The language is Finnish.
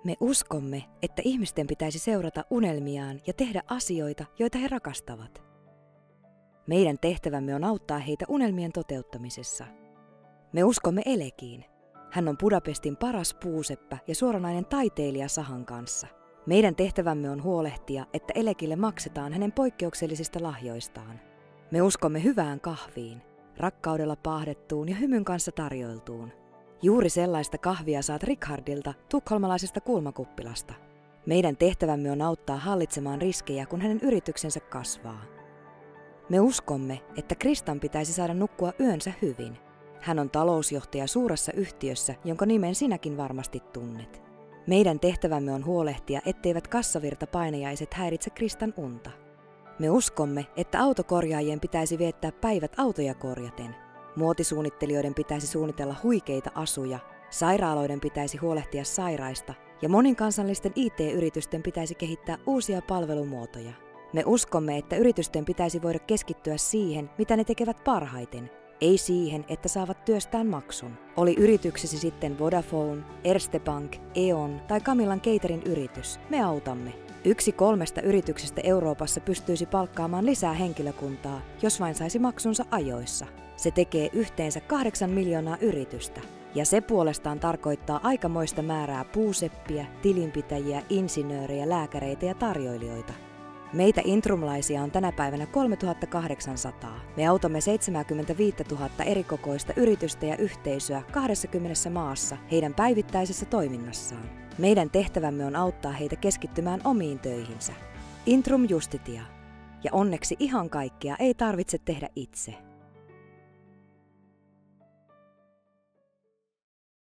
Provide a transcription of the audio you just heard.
Me uskomme, että ihmisten pitäisi seurata unelmiaan ja tehdä asioita, joita he rakastavat. Meidän tehtävämme on auttaa heitä unelmien toteuttamisessa. Me uskomme Elekiin. Hän on Budapestin paras puuseppä ja suoranainen taiteilija sahan kanssa. Meidän tehtävämme on huolehtia, että Elekille maksetaan hänen poikkeuksellisista lahjoistaan. Me uskomme hyvään kahviin, rakkaudella paahdettuun ja hymyn kanssa tarjoiltuun. Juuri sellaista kahvia saat Richardilta, tukholmalaisesta kulmakuppilasta. Meidän tehtävämme on auttaa hallitsemaan riskejä, kun hänen yrityksensä kasvaa. Me uskomme, että Kristan pitäisi saada nukkua yönsä hyvin. Hän on talousjohtaja suuressa yhtiössä, jonka nimen sinäkin varmasti tunnet. Meidän tehtävämme on huolehtia, etteivät kassavirtapainajaiset häiritse Kristan unta. Me uskomme, että autokorjaajien pitäisi viettää päivät autoja korjaten. Muotisuunnittelijoiden pitäisi suunnitella huikeita asuja, sairaaloiden pitäisi huolehtia sairaista ja monikansallisten IT-yritysten pitäisi kehittää uusia palvelumuotoja. Me uskomme, että yritysten pitäisi voida keskittyä siihen, mitä ne tekevät parhaiten, ei siihen, että saavat työstään maksun. Oli yrityksesi sitten Vodafone, Erste Bank, E.ON tai Camillan Caterin yritys, me autamme. 1 3 yrityksestä Euroopassa pystyisi palkkaamaan lisää henkilökuntaa, jos vain saisi maksunsa ajoissa. Se tekee yhteensä 8 miljoonaa yritystä. Ja se puolestaan tarkoittaa aikamoista määrää puuseppiä, tilinpitäjiä, insinöörejä, lääkäreitä ja tarjoilijoita. Meitä intrumlaisia on tänä päivänä 3800. Me autamme 75 000 erikokoista yritystä ja yhteisöä 20 maassa heidän päivittäisessä toiminnassaan. Meidän tehtävämme on auttaa heitä keskittymään omiin töihinsä. Intrum Justitia. Ja onneksi ihan kaikkea ei tarvitse tehdä itse.